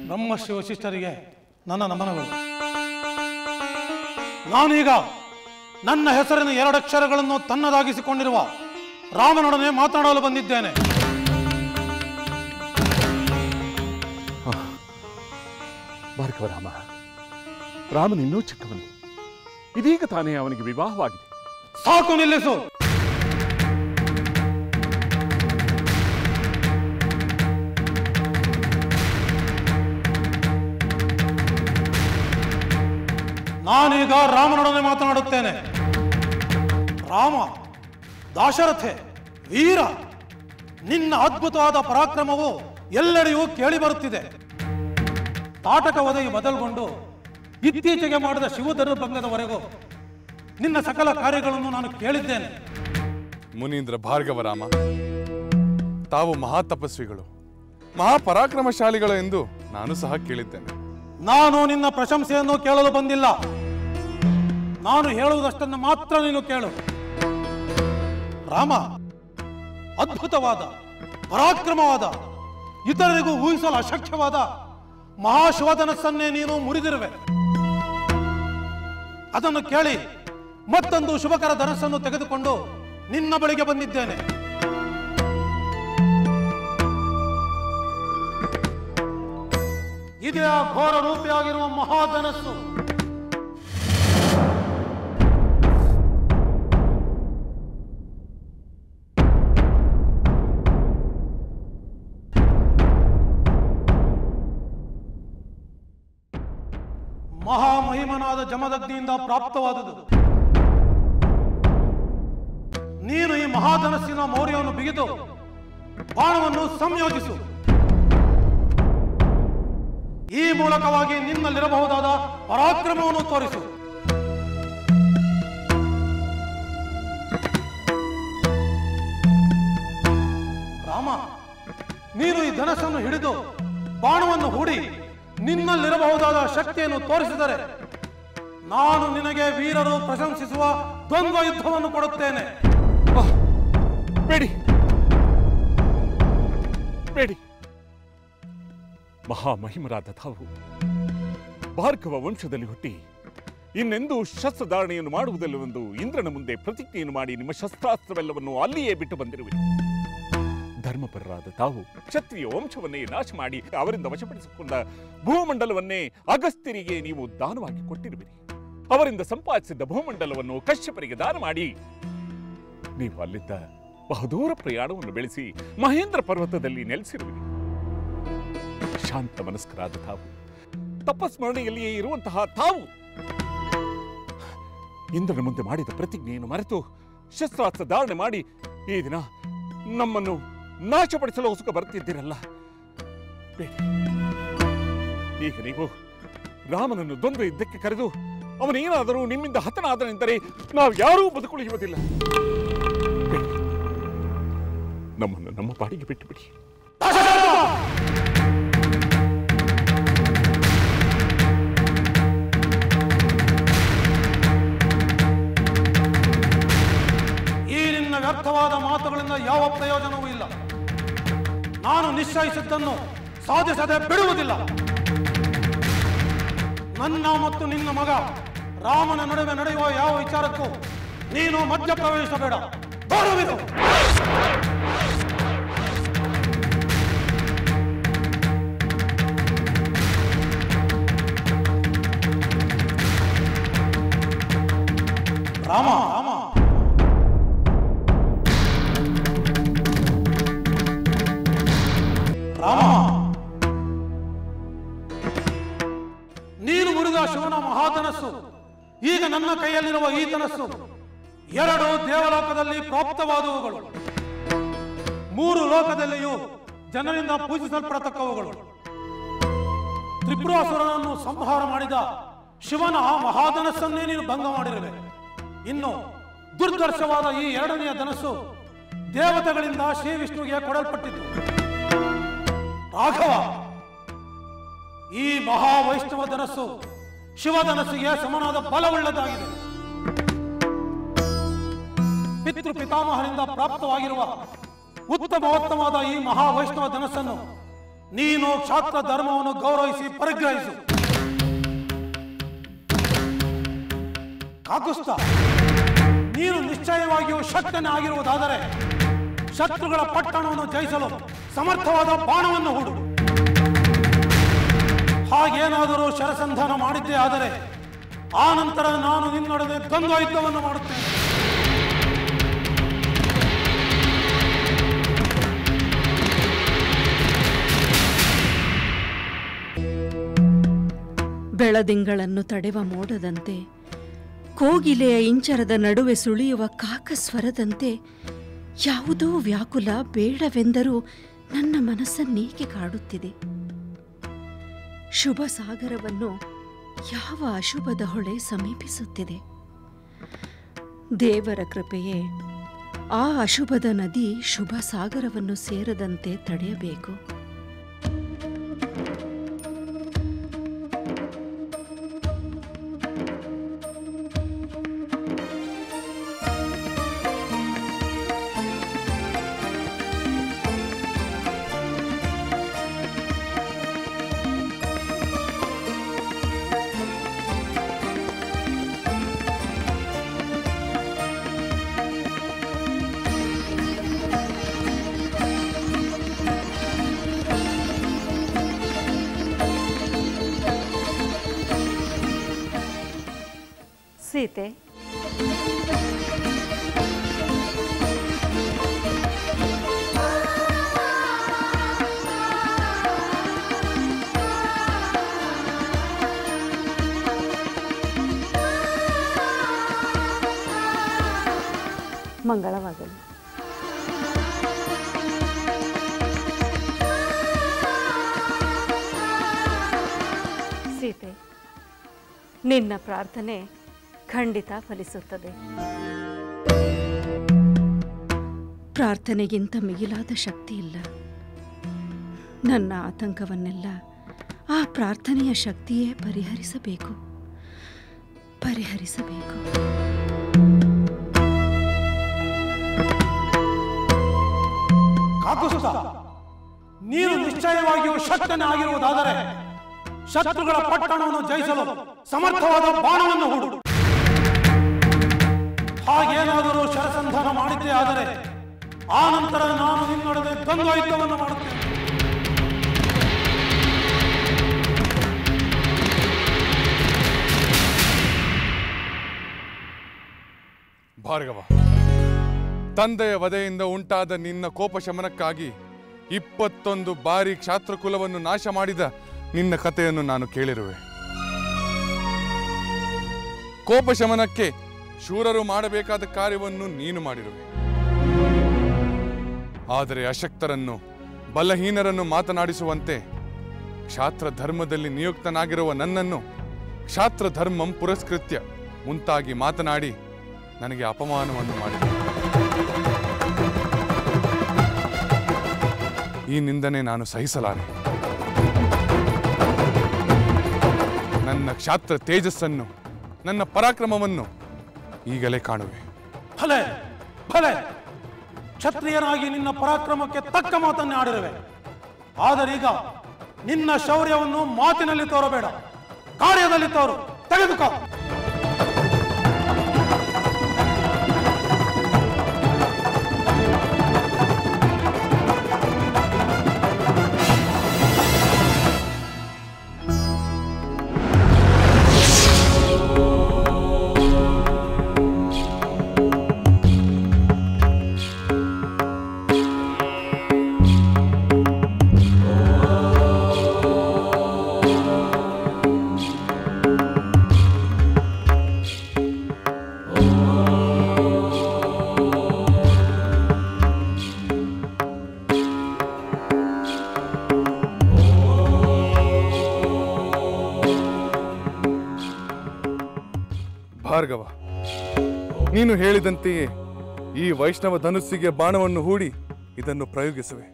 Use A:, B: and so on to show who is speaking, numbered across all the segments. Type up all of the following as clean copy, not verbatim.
A: ಬ್ರಹ್ಮರ್ಷಿ ವಶಿಷ್ಠರಿಗೆ ನನ್ನ ನಮನಗಳು. ನಾನೀಗ ನನ್ನ ಹೆಸರಿನ 2 ಅಕ್ಷರಗಳನ್ನು ತನ್ನದಾಗಿಸಿಕೊಂಡಿರುವ ರಾಮನೊಡನೆ ಮಾತನಾಡಲು ಬಂದಿದ್ದೇನೆ.
B: ಭಾರ್ಗವ ರಾಮ, ರಾಮನಿನ್ನೂ ಚಿಕ್ಕವನು. ಇದೀಗ ತಾನೇ ಅವನಿಗೆ ವಿವಾಹವಾಗಿದೆ.
A: ಸಾಕು, ನಿಲ್ಲಿಸು. ನಾನೀಗ ರಾಮನೊಡನೆ ಮಾತನಾಡುತ್ತೇನೆ. ರಾಮ, ದಾಶರಥೆ, ವೀರ, ನಿನ್ನ ಅದ್ಭುತವಾದ ಪರಾಕ್ರಮವು ಎಲ್ಲೆಡೆಯೂ ಕೇಳಿ ಬರುತ್ತಿದೆ. ತಾಟಕ ವಧೆಯು ಬದಲುಗೊಂಡು ಇತ್ತೀಚೆಗೆ ಮಾಡಿದ ಶಿವಧನುರ್ಭಂಗದವರೆಗೂ ನಿನ್ನ ಸಕಲ ಕಾರ್ಯಗಳನ್ನು ನಾನು ಕೇಳಿದ್ದೇನೆ.
C: ಮುನೀಂದ್ರ ಭಾರ್ಗವರಾಮ, ತಾವು ಮಹಾತಪಸ್ವಿಗಳು, ಮಹಾಪರಾಕ್ರಮಶಾಲಿಗಳು ಎಂದು ನಾನು ಸಹ ಕೇಳಿದ್ದೇನೆ.
A: ನಾನು ನಿನ್ನ ಪ್ರಶಂಸೆಯನ್ನು ಕೇಳಲು ಬಂದಿಲ್ಲ. ನಾನು ಹೇಳುವುದಷ್ಟನ್ನು ಮಾತ್ರ ನೀನು ಕೇಳು. ರಾಮ, ಅದ್ಭುತವಾದ, ಪರಾಕ್ರಮವಾದ, ಇತರರಿಗೂ ಊಹಿಸಲು ಅಶಕ್ಯವಾದ ಮಹಾಶಿವಧನಸ್ಸನ್ನೇ ನೀನು ಮುರಿದಿರುವೆ. ಅದನ್ನು ಕೇಳಿ ಮತ್ತೊಂದು ಶುಭಕರ ಧನಸ್ಸನ್ನು ತೆಗೆದುಕೊಂಡು ನಿನ್ನ ಬಳಿಗೆ ಬಂದಿದ್ದೇನೆ. ಇದೇ ಆ ಘೋರ ರೂಪಿಯಾಗಿರುವ ಮಹಾಧನಸ್ಸು. ಮಹಾಮಹಿಮನಾದ ಜಮದಗ್ನಿಯಿಂದ ಪ್ರಾಪ್ತವಾದುದು. ನೀನು ಈ ಮಹಾಧನಸ್ಸಿನ ಮೌರ್ಯವನ್ನು ಬಿಗಿದು ಬಾಣವನ್ನು ಸಂಯೋಜಿಸು. ಈ ಮೂಲಕವಾಗಿ ನಿನ್ನಲ್ಲಿರಬಹುದಾದ ಪರಾಕ್ರಮವನ್ನು ತೋರಿಸು. ರಾಮ, ನೀನು ಈ ಧನಸ್ಸನ್ನು ಹಿಡಿದು ಬಾಣವನ್ನು ಹೂಡಿ ನಿನ್ನಲ್ಲಿರಬಹುದಾದ ಶಕ್ತಿಯನ್ನು ತೋರಿಸಿದರೆ ನಾನು ನಿನಗೆ ವೀರರು ಪ್ರಶಂಸಿಸುವ ದ್ವಂದ್ವ ಯುದ್ಧವನ್ನು ಕೊಡುತ್ತೇನೆ.
B: ಬೇಡಿ ಬೇಡಿ. ಮಹಾಮಹಿಮರಾದ ತಾವು ಭಾರ್ಗವ ವಂಶದಲ್ಲಿ ಹುಟ್ಟಿ ಇನ್ನೆಂದೂ ಶಸ್ತ್ರಧಾರಣೆಯನ್ನು ಮಾಡುವುದಿಲ್ಲವೆಂದು ಇಂದ್ರನ ಮುಂದೆ ಪ್ರತಿಜ್ಞೆಯನ್ನು ಮಾಡಿ ನಿಮ್ಮ ಶಸ್ತ್ರಾಸ್ತ್ರವೆಲ್ಲವನ್ನು ಅಲ್ಲಿಯೇ ಬಿಟ್ಟು ಬಂದಿರುವಿರಿ. ಧರ್ಮಪರರಾದ ತಾವು ಕ್ಷತ್ರಿಯ ವಂಶವನ್ನೇ ನಾಶ ಮಾಡಿ ಅವರಿಂದ ವಶಪಡಿಸಿಕೊಂಡ ಭೂಮಂಡಲವನ್ನೇ ಅಗಸ್ತ್ಯರಿಗೆ ನೀವು ದಾನವಾಗಿ ಕೊಟ್ಟಿರುವಿರಿ. ಅವರಿಂದ ಸಂಪಾದಿಸಿದ್ದ ಭೂಮಂಡಲವನ್ನು ಕಶ್ಯಪರಿಗೆ ದಾನ ಮಾಡಿ ನೀವು ಅಲ್ಲಿದ್ದ ಬಹುದೂರ ಪ್ರಯಾಣವನ್ನು ಬೆಳೆಸಿ ಮಹೇಂದ್ರ ಪರ್ವತದಲ್ಲಿ ನೆಲೆಸಿರುವಿರಿ. ಶಾಂತ ಮನಸ್ಕರಾದ ತಾವು, ತಪಸ್ಮರಣೆಯಲ್ಲಿಯೇ ಇರುವಂತಹ ತಾವು ಇಂದ್ರನ ಮುಂದೆ ಮಾಡಿದ ಪ್ರತಿಜ್ಞೆಯನ್ನು ಮರೆತು ಶಸ್ತ್ರಾಸ್ತ್ರ ಧಾರಣೆ ಮಾಡಿ ಈ ದಿನ ನಮ್ಮನ್ನು ನಾಶಪಡಿಸಲು ಹೊಸುಕ ಬರುತ್ತಿದ್ದೀರಲ್ಲ. ಬೇಡಿ, ಈಗ ನೀವು ರಾಮನನ್ನು ದ್ವಂದ್ವ ಯುದ್ಧಕ್ಕೆ ಕರೆದು ಅವನೇನಾದರೂ ನಿಮ್ಮಿಂದ ಹತನಾದನೆಂದರೆ ನಾವು ಯಾರೂ ಬದುಕುಳಿಯುವುದಿಲ್ಲ. ನಮ್ಮನ್ನು ನಮ್ಮ ಪಾಡಿಗೆ ಬಿಟ್ಟು ಬಿಡಿ.
A: ಈ ನಿನ್ನ ವ್ಯರ್ಥವಾದ ಮಾತುಗಳಿಂದ ಯಾವ ಪ್ರಯೋಜನವೂ ಇಲ್ಲ. ನಾನು ನಿಶ್ಚಯಿಸಿದ್ದನ್ನು ಸಾಧಿಸದೆ ಬಿಡುವುದಿಲ್ಲ. ನನ್ನ ಮತ್ತು ನಿನ್ನ ಮಗ ರಾಮನ ನಡುವೆ ನಡೆಯುವ ಯಾವ ವಿಚಾರಕ್ಕೂ ನೀನು ಮಧ್ಯಪ್ರವೇಶಿಸಬೇಡ. ದೂರವಿರು. ರಾಮ, ರಾಮ, ರಾಮ, ನೀನು ಮುರಿದ ಶಿವನ ಮಹಾಧನಸ್ಸು ಈಗ ನನ್ನ ಕೈಯಲ್ಲಿರುವ ಈ ಧನಸ್ಸು 2 ದೇವಲೋಕದಲ್ಲಿ ಪ್ರಾಪ್ತವಾದವುಗಳು, 3 ಲೋಕದಲ್ಲಿಯೂ ಜನರಿಂದ ಪೂಜಿಸಲ್ಪಡತಕ್ಕವುಗಳು. ತ್ರಿಪುರಾಸುರನನ್ನು ಸಂಹಾರ ಮಾಡಿದ ಶಿವನ ಆ ಮಹಾಧನಸ್ಸನ್ನೇ ನೀನು ಭಂಗ ಮಾಡಿರುವೆ. ಇನ್ನು ದುರ್ದರ್ಶವಾದ ಈ 2ನೆಯ ಧನಸ್ಸು ದೇವತೆಗಳಿಂದ ಶ್ರೀ ವಿಷ್ಣುವಿಗೆ ಕೊಡಲ್ಪಟ್ಟಿತು. ರಾಘವ, ಈ ಮಹಾವೈಷ್ಣವ ಧನಸ್ಸು ಶಿವಧನಸ್ಸಿಗೆ ಸಮನಾದ ಬಲವುಳ್ಳದಾಗಿದೆ. ಪಿತೃ ಪಿತಾಮಹರಿಂದ ಪ್ರಾಪ್ತವಾಗಿರುವ ಉತ್ತಮೋತ್ತಮವಾದ ಈ ಮಹಾವೈಷ್ಣವ ಧನಸ್ಸನ್ನು ನೀನು ಕ್ಷಾತ್ರ ಧರ್ಮವನ್ನು ಗೌರವಿಸಿ ಪರಿಗ್ರಹಿಸು. ಕಾಕುಸ್ಥ, ನೀನು ನಿಶ್ಚಯವಾಗಿಯೂ ಶಕ್ತನೇ ಆಗಿರುವುದಾದರೆ ಶತ್ರುಗಳ ಪಟ್ಟಣವನ್ನು ಜಯಿಸಲು ಸಮರ್ಥವಾದ ಬಾಣವನ್ನು ಹೂಡು. ಹಾಗೇನಾದರೂ ಶರಸಂಧಾನ ಮಾಡಿದ್ದೇ ಆದರೆ ಆ ನಂತರ ನಾನು ನಿನ್ನೊಡನೆ ದ್ವಂದ್ವ ಯುದ್ಧವನ್ನು ಮಾಡುತ್ತೇನೆ.
D: ಬೆಳದಿಂಗಳನ್ನು ತಡೆವ ಮೋಡದಂತೆ, ಕೋಗಿಲೆಯ ಇಂಚರದ ನಡುವೆ ಸುಳಿಯುವ ಕಾಕಸ್ವರದಂತೆ ಯಾವುದೋ ವ್ಯಾಕುಲ ಬೇಡವೆಂದರೂ ನನ್ನ ಮನಸ್ಸನ್ನೇಕೆ ಕಾಡುತ್ತಿದೆ. ಶುಭ ಸಾಗರವನ್ನು ಯಾವ ಅಶುಭದ ಹೊಳೆ ಸಮೀಪಿಸುತ್ತಿದೆ. ದೇವರ ಕೃಪೆಯೇ ಆ ಅಶುಭದ ನದಿ ಶುಭ ಸಾಗರವನ್ನು ಸೇರದಂತೆ ತಡೆಯಬೇಕು.
E: ಸೀತೆ, ಮಂಗಳವಾಗಲಿ. ಸೀತೆ, ನಿನ್ನ ಪ್ರಾರ್ಥನೆ ಖಂಡಿತ ಫಲಿಸುತ್ತದೆ.
D: ಪ್ರಾರ್ಥನೆಗಿಂತ ಮಿಗಿಲಾದ ಶಕ್ತಿ ಇಲ್ಲ. ನನ್ನ ಆತಂಕವನ್ನೆಲ್ಲ ಆ ಪ್ರಾರ್ಥನೆಯ ಶಕ್ತಿಯೇ ಪರಿಹರಿಸಬೇಕು.
A: ಕಾಕುಸ್ಥ, ನೀನು ನಿಶ್ಚಯವಾಗಿಯೂ ಶಕ್ತನೇ ಆಗಿರುವುದಾದರೆ ಶತ್ರುಗಳ ಪಟ್ಟಣವನ್ನು ಜಯಿಸಲು ಸಮರ್ಥವಾದ ಬಾಣವನ್ನು ಹೂಡು. ಹಾಗೇನಾದರೂ ಶರಸಂಧಾನ ಮಾಡಿದ್ದೇ ಆದರೆ ಆ ನಂತರ ನಾನು ನಿನ್ನೊಡನೆ ದ್ವಂದ್ವ ಯುದ್ಧವನ್ನು ಮಾಡುತ್ತೇನೆ.
C: ಭಾರ್ಗವ, ತಂದೆಯ ವಧೆಯಿಂದ ಉಂಟಾದ ನಿನ್ನ ಕೋಪ ಶಮನಕ್ಕಾಗಿ 21 ಬಾರಿ ಕ್ಷಾತ್ರಕುಲವನ್ನು ನಾಶ ಮಾಡಿದ ನಿನ್ನ ಕಥೆಯನ್ನು ನಾನು ಕೇಳಿರುವೆ. ಕೋಪ ಶಮನಕ್ಕೆ ಶೂರರು ಮಾಡಬೇಕಾದ ಕಾರ್ಯವನ್ನು ನೀನು ಮಾಡಿರುವೆ. ಆದರೆ ಅಶಕ್ತರನ್ನು, ಬಲಹೀನರನ್ನು ಮಾತನಾಡಿಸುವಂತೆ ಕ್ಷಾತ್ರ ಧರ್ಮದಲ್ಲಿ ನಿಯುಕ್ತನಾಗಿರುವ ನನ್ನನ್ನು ಕ್ಷಾತ್ರ ಧರ್ಮಂ ಪುರಸ್ಕೃತ್ಯ ಮುಂತಾಗಿ ಮಾತನಾಡಿ ನನಗೆ ಅಪಮಾನವನ್ನು ಮಾಡಿದೆ. ಈ ನಿಂದನೆ ನಾನು ಸಹಿಸಲಾರೆ. ನನ್ನ ಕ್ಷಾತ್ರ ತೇಜಸ್ಸನ್ನು, ನನ್ನ ಪರಾಕ್ರಮವನ್ನು ಈಗಲೇ ಕಾಣುವೆ.
A: ಫಲೆ ಫಲೆ, ಕ್ಷತ್ರಿಯನಾಗಿ ನಿನ್ನ ಪರಾಕ್ರಮಕ್ಕೆ ತಕ್ಕ ಮಾತನ್ನೇ ಆಡಿರುವೆ. ಆದರೀಗ ನಿನ್ನ ಶೌರ್ಯವನ್ನು ಮಾತಿನಲ್ಲಿ ತೋರಬೇಡ, ಕಾರ್ಯದಲ್ಲಿ ತೋರು. ತೆಗೆದುಕೋ.
C: ಭಾರ್ಗವ, ನೀನು ಹೇಳಿದಂತೆಯೇ ಈ ವೈಷ್ಣವ ಧನುಸ್ಸಿಗೆ ಬಾಣವನ್ನು ಹೂಡಿ ಇದನ್ನು ಪ್ರಯೋಗಿಸುವೆ.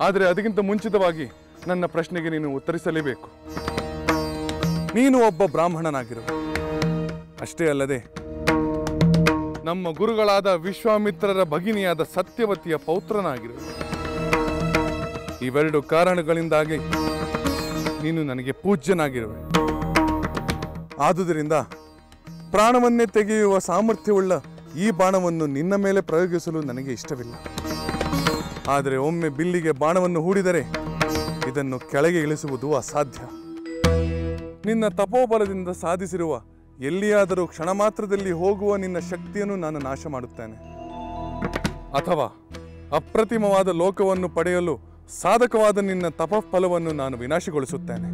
C: ಆದರೆ ಅದಕ್ಕಿಂತ ಮುಂಚಿತವಾಗಿ ನನ್ನ ಪ್ರಶ್ನೆಗೆ ನೀನು ಉತ್ತರಿಸಲೇಬೇಕು. ನೀನು ಒಬ್ಬ ಬ್ರಾಹ್ಮಣನಾಗಿರುವೆ. ಅಷ್ಟೇ ಅಲ್ಲದೆ ನಮ್ಮ ಗುರುಗಳಾದ ವಿಶ್ವಾಮಿತ್ರರ ಭಗಿನಿಯಾದ ಸತ್ಯವತಿಯ ಪೌತ್ರನಾಗಿರುವೆ. ಇವೆರಡು ಕಾರಣಗಳಿಂದಾಗಿ ನೀನು ನನಗೆ ಪೂಜ್ಯನಾಗಿರುವೆ. ಆದುದರಿಂದ ಪ್ರಾಣವನ್ನೇ ತೆಗೆಯುವ ಸಾಮರ್ಥ್ಯವುಳ್ಳ ಈ ಬಾಣವನ್ನು ನಿನ್ನ ಮೇಲೆ ಪ್ರಯೋಗಿಸಲು ನನಗೆ ಇಷ್ಟವಿಲ್ಲ. ಆದರೆ ಒಮ್ಮೆ ಬಿಲ್ಲಿಗೆ ಬಾಣವನ್ನು ಹೂಡಿದರೆ ಇದನ್ನು ಕೆಳಗೆ ಇಳಿಸುವುದು ಅಸಾಧ್ಯ. ನಿನ್ನ ತಪೋಬಲದಿಂದ ಸಾಧಿಸಿರುವ ಎಲ್ಲಿಯಾದರೂ ಕ್ಷಣ ಮಾತ್ರದಲ್ಲಿ ಹೋಗುವ ನಿನ್ನ ಶಕ್ತಿಯನ್ನು ನಾನು ನಾಶ ಮಾಡುತ್ತೇನೆ, ಅಥವಾ ಅಪ್ರತಿಮವಾದ ಲೋಕವನ್ನು ಪಡೆಯಲು ಸಾಧಕವಾದ ನಿನ್ನ ತಪಫಲವನ್ನು ನಾನು ವಿನಾಶಗೊಳಿಸುತ್ತೇನೆ.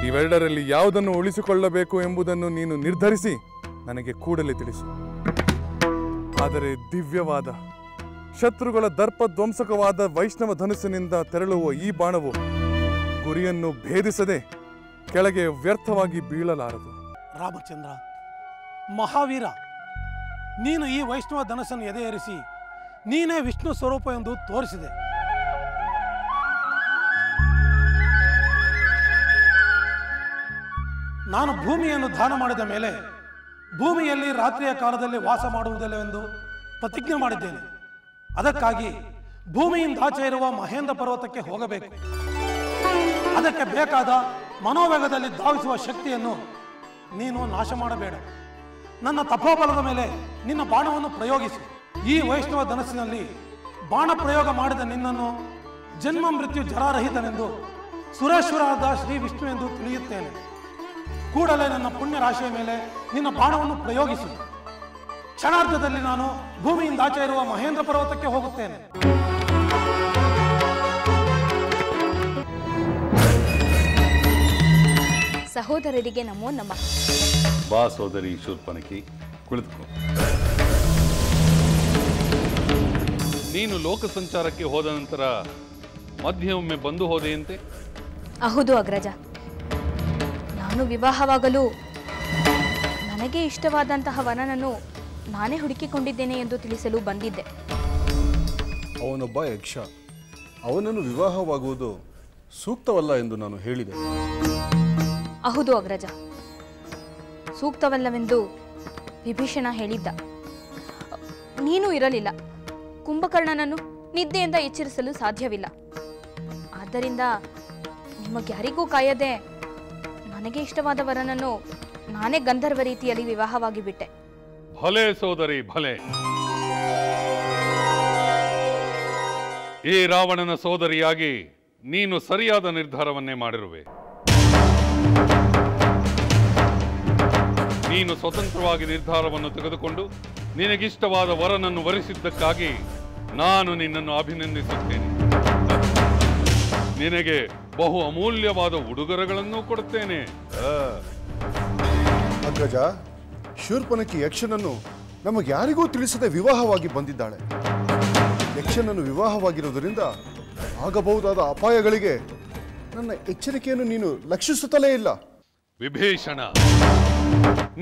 C: ಇವೆರಡರಲ್ಲಿ ಯಾವುದನ್ನು ಉಳಿಸಿಕೊಳ್ಳಬೇಕು ಎಂಬುದನ್ನು ನೀನು ನಿರ್ಧರಿಸಿ ನನಗೆ ಕೂಡಲೇ ತಿಳಿಸು. ಆದರೆ ದಿವ್ಯವಾದ ಶತ್ರುಗಳ ದರ್ಪ ಧ್ವಂಸಕವಾದ ವೈಷ್ಣವ ಧನುಸ್ಸಿನಿಂದ ತೆರಳುವ ಈ ಬಾಣವು ಗುರಿಯನ್ನು ಭೇದಿಸದೆ ಕೆಳಗೆ ವ್ಯರ್ಥವಾಗಿ ಬೀಳಲಾರದು.
A: ರಾಮಚಂದ್ರ, ಮಹಾವೀರ, ನೀನು ಈ ವೈಷ್ಣವ ಧನಸ್ಸನ್ನು ಎದೆಯೇರಿಸಿ ನೀನೇ ವಿಷ್ಣು ಸ್ವರೂಪ ಎಂದು ತೋರಿಸಿದೆ. ನಾನು ಭೂಮಿಯನ್ನು ದಾನ ಮಾಡಿದ ಮೇಲೆ ಭೂಮಿಯಲ್ಲಿ ರಾತ್ರಿಯ ಕಾಲದಲ್ಲಿ ವಾಸ ಮಾಡುವುದಿಲ್ಲವೆಂದು ಪ್ರತಿಜ್ಞೆ ಮಾಡಿದ್ದೇನೆ. ಅದಕ್ಕಾಗಿ ಭೂಮಿಯಿಂದ ಆಚೆ ಇರುವ ಮಹೇಂದ್ರ ಪರ್ವತಕ್ಕೆ ಹೋಗಬೇಕು. ಅದಕ್ಕೆ ಬೇಕಾದ ಮನೋವೇಗದಲ್ಲಿ ಧಾವಿಸುವ ಶಕ್ತಿಯನ್ನು ನೀನು ನಾಶ ಮಾಡಬೇಡ. ನನ್ನ ತಪೋಬಲದ ಮೇಲೆ ನಿನ್ನ ಬಾಣವನ್ನು ಪ್ರಯೋಗಿಸು. ಈ ವೈಷ್ಣವ ಧನಸ್ಸಿನಲ್ಲಿ ಬಾಣ ಪ್ರಯೋಗ ಮಾಡಿದ ನಿನ್ನನ್ನು ಜನ್ಮ ಮೃತ್ಯು ಜರಾರಹಿತನೆಂದು ಸುರೇಶ್ವರಾದ ಶ್ರೀ ವಿಷ್ಣು ಎಂದು ತಿಳಿಯುತ್ತೇನೆ. ಕೂಡಲೇ ನನ್ನ ಪುಣ್ಯ ರಾಶಿಯ ಮೇಲೆ ನಿನ್ನ ಬಾಣವನ್ನು ಪ್ರಯೋಗಿಸು. ಕ್ಷಣಾರ್ಧದಲ್ಲಿ ನಾನು ಭೂಮಿಯಿಂದ ಆಚೆ ಇರುವ ಮಹೇಂದ್ರ ಪರ್ವತಕ್ಕೆ ಹೋಗುತ್ತೇನೆ.
F: ಸಹೋದರರಿಗೆ ನಮೋ ನಮಃ.
G: ಬಾ ಸೋದರಿ ಶೂರ್ಪನಖಿ, ಕುಳಿತುಕೋ. ನೀನು ಲೋಕ ಸಂಚಾರಕ್ಕೆ ಹೋದ ನಂತರ ಮಧ್ಯೆ ಒಮ್ಮೆ ಬಂದು ಹೋದೆಯಂತೆ?
F: ಹೌದು ಅಗ್ರಜ. ನಾನು ವಿವಾಹವಾಗಲು ನನಗೆ ಇಷ್ಟವಾದಂತಹ ವರನನ್ನು ನಾನೇ ಹುಡುಕಿಕೊಂಡಿದ್ದೇನೆ ಎಂದು ತಿಳಿಸಲು ಬಂದಿದ್ದೆ.
H: ಅವನೊಬ್ಬ ಯಕ್ಷ. ಅವನನ್ನು ವಿವಾಹವಾಗುವುದು ಸೂಕ್ತವಲ್ಲ ಎಂದು ನಾನು ಹೇಳಿದೆ.
F: ಹೌದು ಅಗ್ರಜ, ಸೂಕ್ತವಲ್ಲವೆಂದು ವಿಭೀಷಣ ಹೇಳಿದ್ದ. ನೀನು ಇರಲಿಲ್ಲ. ಕುಂಭಕರ್ಣನನ್ನು ನಿದ್ದೆಯಿಂದ ಎಚ್ಚರಿಸಲು ಸಾಧ್ಯವಿಲ್ಲ. ಆದ್ದರಿಂದ ನಿಮಗ್ಯಾರಿಗೂ ಕಾಯದೆ ನನಗೆ ಇಷ್ಟವಾದ ವರನನ್ನು ನಾನೇ ಗಂಧರ್ವ ರೀತಿಯಲ್ಲಿ ವಿವಾಹವಾಗಿ ಬಿಟ್ಟೆ.
G: ಭಲೆ ಸೋದರಿ, ಭಲೆ. ಈ ರಾವಣನ ಸೋದರಿಯಾಗಿ ನೀನು ಸರಿಯಾದ ನಿರ್ಧಾರವನ್ನೇ ಮಾಡಿರುವೆ. ನೀನು ಸ್ವತಂತ್ರವಾಗಿ ನಿರ್ಧಾರವನ್ನು ತೆಗೆದುಕೊಂಡು ನಿನಗಿಷ್ಟವಾದ ವರನನ್ನು ವರಿಸಿದ್ದಕ್ಕಾಗಿ ನಾನು ನಿನ್ನನ್ನು ಅಭಿನಂದಿಸುತ್ತೇನೆ. ನಿನಗೆ ಬಹು ಅಮೂಲ್ಯವಾದ ಉಡುಗೊರೆಗಳನ್ನು ಕೊಡುತ್ತೇನೆ.
H: ಅಗ್ರಜ, ಶೂರ್ಪನಖಿ ಯಕ್ಷನನ್ನು ನಮಗ್ಯಾರಿಗೂ ತಿಳಿಸದೆ ವಿವಾಹವಾಗಿ ಬಂದಿದ್ದಾಳೆ. ಯಕ್ಷನನ್ನು ವಿವಾಹವಾಗಿರುವುದರಿಂದ ಆಗಬಹುದಾದ ಅಪಾಯಗಳಿಗೆ ನನ್ನ ಎಚ್ಚರಿಕೆಯನ್ನು ನೀನು ಲಕ್ಷಿಸುತ್ತಲೇ ಇಲ್ಲ.
G: ವಿಭೀಷಣ,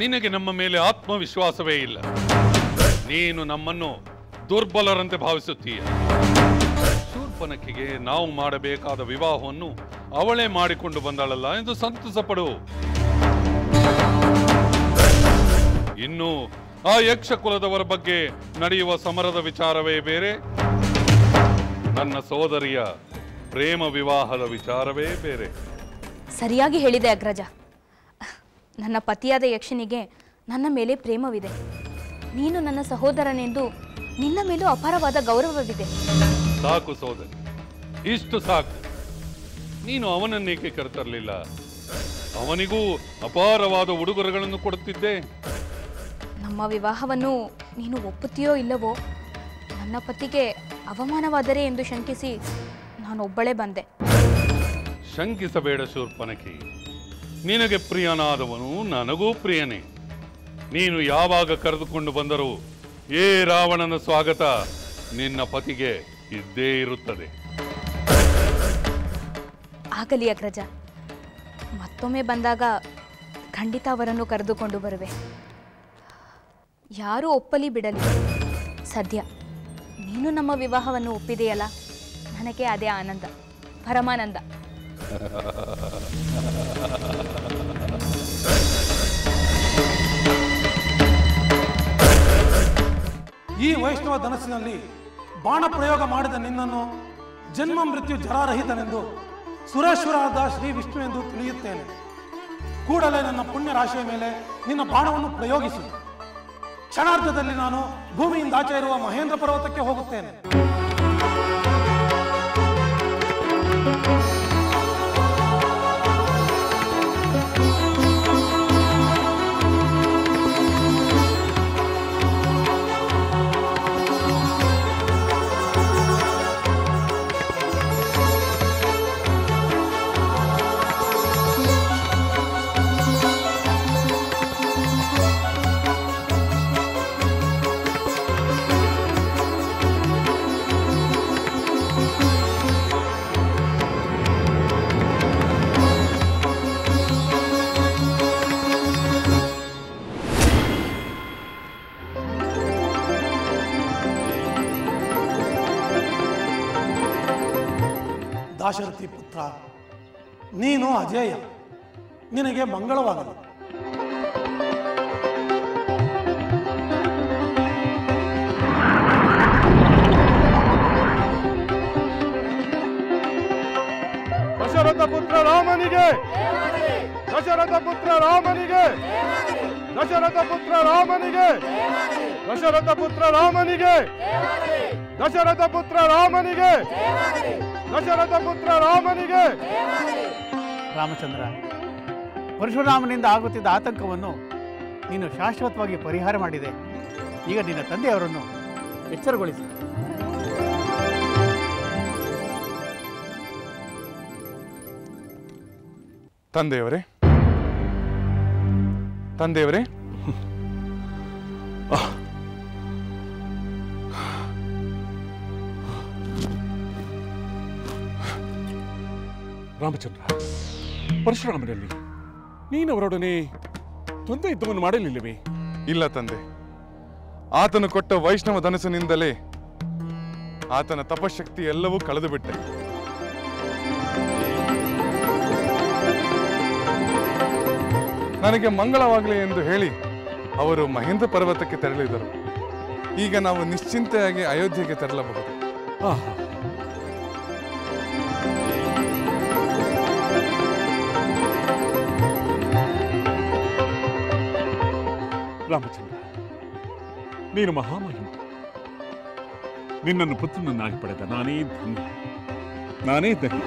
G: ನಿನಗೆ ನಮ್ಮ ಮೇಲೆ ಆತ್ಮವಿಶ್ವಾಸವೇ ಇಲ್ಲ. ನೀನು ನಮ್ಮನ್ನು ದುರ್ಬಲರಂತೆ ಭಾವಿಸುತ್ತೀಯ. ಶೂರ್ಪನಖಿಗೆ ನಾವು ಮಾಡಬೇಕಾದ ವಿವಾಹವನ್ನು ಅವಳೇ ಮಾಡಿಕೊಂಡು ಬಂದಾಳಲ್ಲ ಎಂದು ಸಂತಸ ಪಡು. ಇನ್ನು ಆ ಯಕ್ಷ ಕುಲದವರ ಬಗ್ಗೆ ನಡೆಯುವ ಸಮರದ ವಿಚಾರವೇ ಬೇರೆ, ನನ್ನ ಸೋದರಿಯ ಪ್ರೇಮ ವಿವಾಹದ ವಿಚಾರವೇ ಬೇರೆ.
F: ಸರಿಯಾಗಿ ಹೇಳಿದೆ ಅಗ್ರಜ. ನನ್ನ ಪತಿಯಾದ ಯಕ್ಷನಿಗೆ ನನ್ನ ಮೇಲೆ ಪ್ರೇಮವಿದೆ. ನೀನು ನನ್ನ ಸಹೋದರನೆಂದು ನಿನ್ನ ಮೇಲೂ ಅಪಾರವಾದ ಗೌರವವಿದೆ.
G: ಸಾಕು ಸೋದರಿ, ಇಷ್ಟು ಸಾಕು. ನೀನು ಅವನನ್ನೇಕೆ ಕರೆತರಲಿಲ್ಲ? ಅವನಿಗೂ ಅಪಾರವಾದ ಉಡುಗೊರೆಗಳನ್ನು ಕೊಡುತ್ತಿದ್ದೆ.
F: ನಮ್ಮ ವಿವಾಹವನ್ನು ನೀನು ಒಪ್ಪುತ್ತೀಯೋ ಇಲ್ಲವೋ, ನನ್ನ ಪತಿಗೆ ಅವಮಾನವಾದರೆ ಎಂದು ಶಂಕಿಸಿ ನಾನೊಬ್ಬಳೇ ಬಂದೆ.
G: ಶಂಕಿಸಬೇಡ ಶೂರ್ಪನಖಿ. ನಿನಗೆ ಪ್ರಿಯನಾದವನು ನನಗೂ ಪ್ರಿಯನೇ. ನೀನು ಯಾವಾಗ ಕರೆದುಕೊಂಡು ಬಂದರೂ ಏ ರಾವಣನ ಸ್ವಾಗತ ನಿನ್ನ ಪತಿಗೆ ಇದ್ದೇ ಇರುತ್ತದೆ.
F: ಆಗಲಿ ಅಗ್ರಜ, ಮತ್ತೊಮ್ಮೆ ಬಂದಾಗ ಖಂಡಿತ ಅವರನ್ನು ಕರೆದುಕೊಂಡು ಬರುವೆ. ಯಾರೂ ಒಪ್ಪಲಿ ಬಿಡಲಿ, ಸದ್ಯ ನೀನು ನಮ್ಮ ವಿವಾಹವನ್ನು ಒಪ್ಪಿದೆಯಲ್ಲ, ನನಗೆ ಅದೇ ಆನಂದ, ಪರಮಾನಂದ.
A: ಈ ವೈಷ್ಣವ ಧನಸ್ಸಿನಲ್ಲಿ ಬಾಣ ಪ್ರಯೋಗ ಮಾಡಿದ ನಿನ್ನನ್ನು ಜನ್ಮ ಮೃತ್ಯು ಜರಾರಹಿತನೆಂದು ಸುರೇಶ್ವರಾದ ಶ್ರೀ ವಿಷ್ಣು ಎಂದು ತಿಳಿಯುತ್ತೇನೆ. ಕೂಡಲೇ ನನ್ನ ಪುಣ್ಯ ರಾಶಿಯ ಮೇಲೆ ನಿನ್ನ ಬಾಣವನ್ನು ಪ್ರಯೋಗಿಸು. ಕ್ಷಣಾರ್ಧದಲ್ಲಿ ನಾನು ಭೂಮಿಯಿಂದ ಆಚೆ ಇರುವ ಮಹೇಂದ್ರ ಪರ್ವತಕ್ಕೆ ಹೋಗುತ್ತೇನೆ. ದಾಶರಥಿ ಪುತ್ರ, ನೀನು ಅಜೇಯ. ನಿನಗೆ ಮಂಗಳವಾಗಲಿ.
I: ದಶರಥ ಪುತ್ರ ರಾಮನಿಗೆ, ದಶರಥ ಪುತ್ರ ರಾಮನಿಗೆ, ದಶರಥ ಪುತ್ರ ರಾಮನಿಗೆ, ದಶರಥ ಪುತ್ರ ರಾಮನಿಗೆ, ದಶರಥ ಪುತ್ರ ರಾಮನಿಗೆ, ದಶರಥ ಪುತ್ರ ರಾಮನಿಗೆ.
J: ರಾಮಚಂದ್ರ, ಪರಶುರಾಮನಿಂದ ಆಗುತ್ತಿದ್ದ ಆತಂಕವನ್ನು ನೀನು ಶಾಶ್ವತವಾಗಿ ಪರಿಹಾರ ಮಾಡಿದೆ. ಈಗ ನಿನ್ನ ತಂದೆಯವರನ್ನು ಎಚ್ಚರಗೊಳಿಸಿ.
C: ತಂದೆಯವರೇ, ತಂದೆಯವರೇ,
B: ರಾಮಚಂದ್ರ, ಪರಶುರಾಮನಲ್ಲಿ ನೀನವರೊಡನೆ ತೊಂದರೆ ಯುದ್ಧವನ್ನು ಮಾಡಲಿಲ್ಲವೇ?
C: ಇಲ್ಲ ತಂದೆ. ಆತನು ಕೊಟ್ಟ ವೈಷ್ಣವ ಧನಸ್ಸಿನಿಂದಲೇ ಆತನ ತಪಶಕ್ತಿ ಎಲ್ಲವೂ ಕಳೆದು ಬಿಟ್ಟೆ. ನನಗೆ ಮಂಗಳವಾಗಲಿ ಎಂದು ಹೇಳಿ ಅವರು ಮಹೇಂದ್ರ ಪರ್ವತಕ್ಕೆ ತೆರಳಿದರು. ಈಗ ನಾವು ನಿಶ್ಚಿಂತೆಯಾಗಿ ಅಯೋಧ್ಯೆಗೆ ತೆರಳಬಹುದು.
B: ರಾಮಚಂದ್ರ, ನೀನು ಮಹಾಮಹಿಮ. ನಿನ್ನನ್ನು ಪುತ್ರನನ್ನಾಗಿ ಪಡೆದ ನಾನೇ ಧನ್ಯ, ನಾನೇ ಧನ್ಯ.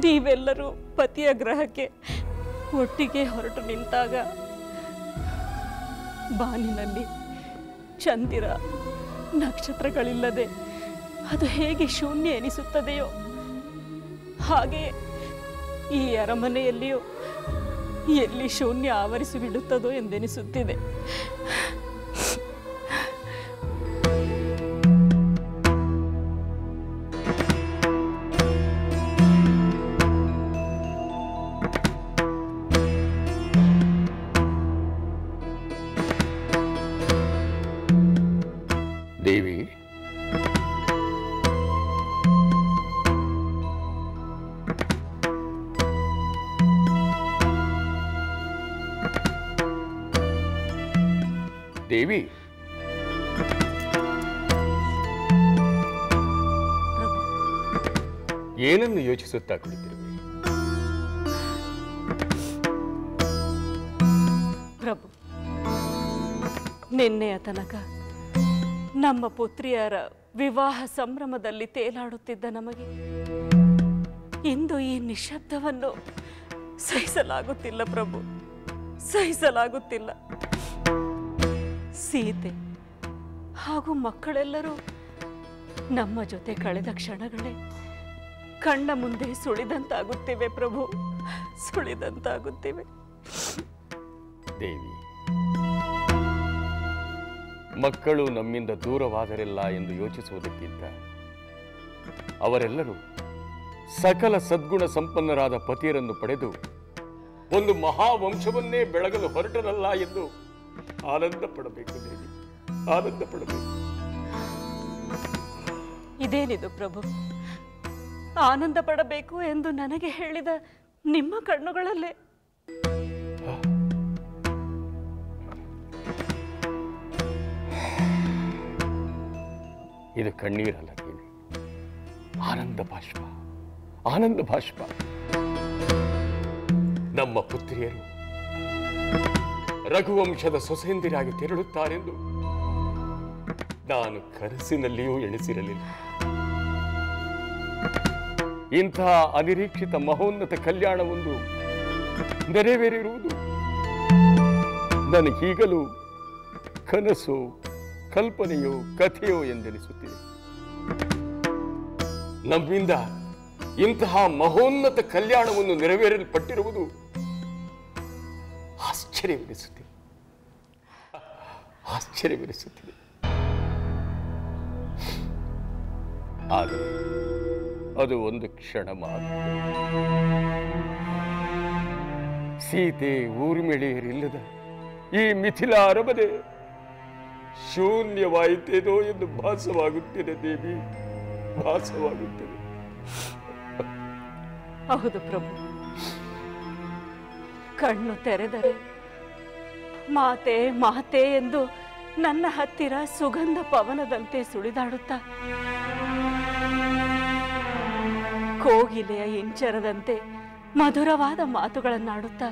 E: ನೀವೆಲ್ಲರೂ ಪತಿಯ ಗ್ರಹಕ್ಕೆ ಒಟ್ಟಿಗೆ ಹೊರಟು ನಿಂತಾಗ ಬಾನಿನಲ್ಲಿ ಚಂದಿರ ನಕ್ಷತ್ರಗಳಿಲ್ಲದೆ ಅದು ಹೇಗೆ ಶೂನ್ಯ ಎನಿಸುತ್ತದೆಯೋ ಹಾಗೆ ಈ ಅರಮನೆಯಲ್ಲಿಯೂ ಎಲ್ಲಿ ಶೂನ್ಯ ಆವರಿಸಿ ಬಿಡುತ್ತದೋ ಎಂದೆನಿಸುತ್ತಿದೆ.
K: ದೇವಿ, ದೇವಿ, ಏನನ್ನು ಯೋಚಿಸುತ್ತಾ ಕುಳಿತಿರುವೆ?
E: ಪ್ರಭು, ನಿನ್ನೆಯ ತನಕ ನಮ್ಮ ಪುತ್ರಿಯರ ವಿವಾಹ ಸಂಭ್ರಮದಲ್ಲಿ ತೇಲಾಡುತ್ತಿದ್ದ ನಮಗೆ ಇಂದು ಈ ನಿಶ್ಶಬ್ದವನ್ನು ಸಹಿಸಲಾಗುತ್ತಿಲ್ಲ ಪ್ರಭು, ಸಹಿಸಲಾಗುತ್ತಿಲ್ಲ. ಸೀತೆ ಹಾಗೂ ಮಕ್ಕಳೆಲ್ಲರೂ ನಮ್ಮ ಜೊತೆ ಕಳೆದ ಕ್ಷಣಗಳೇ ಕಣ್ಣ ಮುಂದೆ ಸುಳಿದಂತಾಗುತ್ತಿವೆ ಪ್ರಭು, ಸುಳಿದಂತಾಗುತ್ತಿವೆ.
K: ದೇವಿ, ಮಕ್ಕಳು ನಮ್ಮಿಂದ ದೂರವಾದರೆಲ್ಲ ಎಂದು ಯೋಚಿಸುವುದಕ್ಕಿಂತ ಅವರೆಲ್ಲರೂ ಸಕಲ ಸದ್ಗುಣ ಸಂಪನ್ನರಾದ ಪತಿಯರನ್ನು ಪಡೆದು ಒಂದು ಮಹಾವಂಶವನ್ನೇ ಬೆಳಗಲು ಹೊರಟರಲ್ಲ ಎಂದು ಆನಂದ ಪಡಬೇಕು ದೇವಿ, ಆನಂದ ಪಡಬೇಕು.
E: ಇದೇನಿದು ಪ್ರಭು? ಆನಂದ ಪಡಬೇಕು ಎಂದು ನನಗೆ ಹೇಳಿದ ನಿಮ್ಮ ಕಣ್ಣುಗಳಲ್ಲೇ
K: ಇದು ಕಣ್ಣೀರಲ್ಲ ದೇವಿ, ಆನಂದ ಬಾಷ್ಪ, ಆನಂದ ಬಾಷ್ಪ. ನಮ್ಮ ಪುತ್ರಿಯರು ರಘುವಂಶದ ಸೊಸೆಯಂದಿರಾಗಿ ತೆರಳುತ್ತಾರೆಂದು ನಾನು ಕನಸಿನಲ್ಲಿಯೂ ಎಣಿಸಿರಲಿಲ್ಲ. ಇಂತಹ ಅನಿರೀಕ್ಷಿತ ಮಹೋನ್ನತ ಕಲ್ಯಾಣವೊಂದು ನೆರವೇರಿರುವುದು ನನಗೀಗಲೂ ಕನಸು, ಕಲ್ಪನೆಯೋ ಕಥೆಯೋ ಎಂದೆನಿಸುತ್ತಿದೆ. ನಮ್ಮಿಂದ ಇಂತಹ ಮಹೋನ್ನತ ಕಲ್ಯಾಣವನ್ನು ನೆರವೇರಲ್ಪಟ್ಟಿರುವುದು ಆಶ್ಚರ್ಯವೆನಿಸುತ್ತಿದೆ, ಆಶ್ಚರ್ಯವೆನಿಸುತ್ತಿದೆ. ಆದರೆ ಅದು ಒಂದು ಕ್ಷಣ ಮಾತ್ರ. ಸೀತೆ ಊರ್ಮಿಳೆಯರಿಲ್ಲದ ಈ ಮಿಥಿಲಾ ಅರಮನೆ ಶೂನ್ಯವಾಯಿತೇನೋ ಎಂದು ಭಾಸವಾಗುತ್ತಿದೆ ದೇವಿ, ಭಾಸವಾಗುತ್ತಿದೆ.
E: ಹೌದು ಪ್ರಭು, ಕಣ್ಣು ತೆರೆದರೆ ಮಾತೆ ಮಾತೆ ಎಂದು ನನ್ನ ಹತ್ತಿರ ಸುಗಂಧ ಪವನದಂತೆ ಸುಳಿದಾಡುತ್ತಾ, ಕೋಗಿಲೆಯ ಇಂಚರದಂತೆ ಮಧುರವಾದ ಮಾತುಗಳನ್ನಾಡುತ್ತಾ,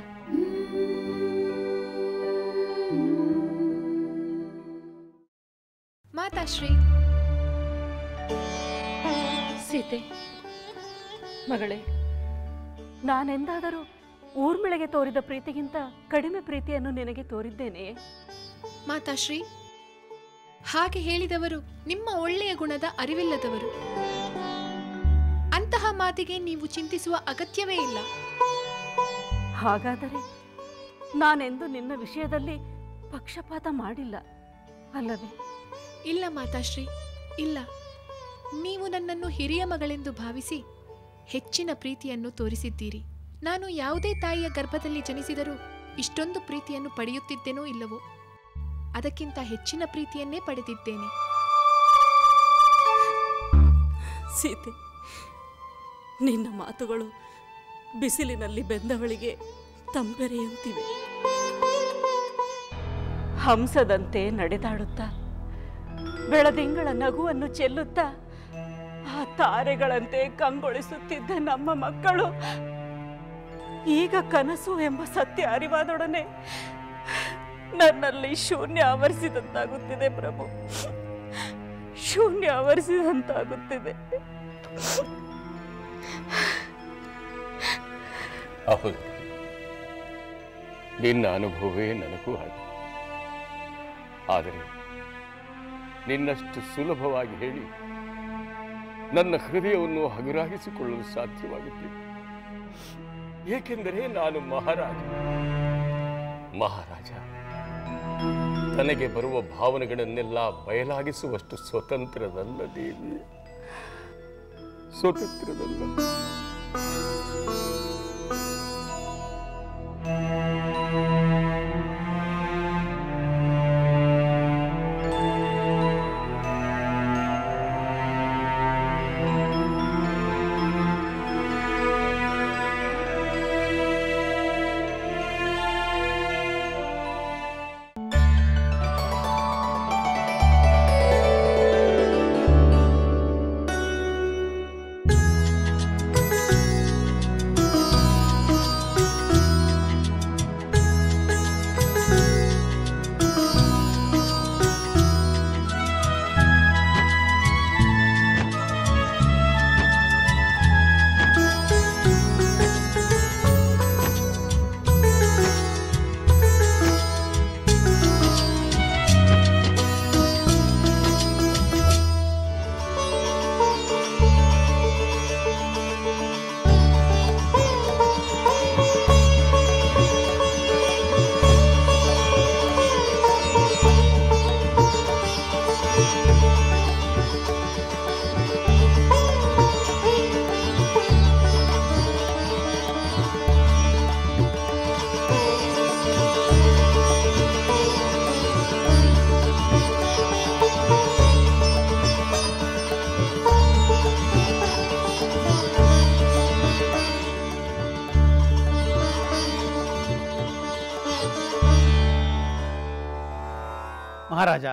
L: ಮಾತಾಶ್ರೀ.
E: ಸೀತೆ ಮಗಳೇ, ನಾನೆಂದಾದರೂ ಊರ್ಮಿಳೆಗೆ ತೋರಿದ ಪ್ರೀತಿಗಿಂತ ಕಡಿಮೆ ಪ್ರೀತಿಯನ್ನು ನಿನಗೆ ತೋರಿದ್ದೇನೆಯೇ?
L: ಮಾತಾಶ್ರೀ, ಹಾಗೆ ಹೇಳಿದವರು ನಿಮ್ಮ ಒಳ್ಳೆಯ ಗುಣದ ಅರಿವಿಲ್ಲದವರು. ಅಂತಹ ಮಾತಿಗೆ ನೀವು ಚಿಂತಿಸುವ ಅಗತ್ಯವೇ ಇಲ್ಲ.
E: ಹಾಗಾದರೆ ನಾನೆಂದು ನಿನ್ನ ವಿಷಯದಲ್ಲಿ ಪಕ್ಷಪಾತ ಮಾಡಿಲ್ಲ ಅಲ್ಲವೇ?
L: ಇಲ್ಲ ಮಾತಾಶ್ರೀ, ಇಲ್ಲ. ನೀವು ನನ್ನನ್ನು ಹಿರಿಯ ಮಗಳೆಂದು ಭಾವಿಸಿ ಹೆಚ್ಚಿನ ಪ್ರೀತಿಯನ್ನು ತೋರಿಸಿದ್ದೀರಿ. ನಾನು ಯಾವುದೇ ತಾಯಿಯ ಗರ್ಭದಲ್ಲಿ ಜನಿಸಿದರೂ ಇಷ್ಟೊಂದು ಪ್ರೀತಿಯನ್ನು ಪಡೆಯುತ್ತಿದ್ದೇನೋ ಇಲ್ಲವೋ, ಅದಕ್ಕಿಂತ ಹೆಚ್ಚಿನ ಪ್ರೀತಿಯನ್ನೇ ಪಡೆದಿದ್ದೇನೆ.
E: ಸೀತೆ, ನಿನ್ನ ಮಾತುಗಳು ಬಿಸಿಲಿನಲ್ಲಿ ಬೆಂದವಳಿಗೆ ತಂಪೆರೆಯುತ್ತಿವೆ. ಹಂಸದಂತೆ ನಡೆದಾಡುತ್ತಾ ಬೆಳದಿಂಗಳ ನಗುವನ್ನು ಚೆಲ್ಲುತ್ತಾ ಆ ತಾರೆಗಳಂತೆ ಕಂಗೊಳಿಸುತ್ತಿದ್ದ ನಮ್ಮ ಮಕ್ಕಳು ಈಗ ಕನಸು ಎಂಬ ಸತ್ಯ ಅರಿವಾದೊಡನೆ ನನ್ನಲ್ಲಿ ಶೂನ್ಯ ಆವರಿಸಿದಂತಾಗುತ್ತಿದೆ ಪ್ರಭು, ಶೂನ್ಯ ಆವರಿಸಿದಂತಾಗುತ್ತಿದೆ.
K: ಹೌದು, ನಿನ್ನ ಅನುಭವವೇ ನನಗೂ ಹಾಗೆ. ಆದರೆ ನಿನ್ನಷ್ಟು ಸುಲಭವಾಗಿ ಹೇಳಿ ನನ್ನ ಹೃದಯವನ್ನು ಹಗುರಾಗಿಸಿಕೊಳ್ಳಲು ಸಾಧ್ಯವಾಗುತ್ತಿದೆ. ಏಕೆಂದರೆ ನಾನು ಮಹಾರಾಜ. ತನಗೆ ಬರುವ ಭಾವನೆಗಳನ್ನೆಲ್ಲ ಬಯಲಾಗಿಸುವಷ್ಟು ಸ್ವತಂತ್ರದಲ್ಲ ದೇವಿ, ಸ್ವತಂತ್ರದಲ್ಲ.
J: ಮಹಾರಾಜ,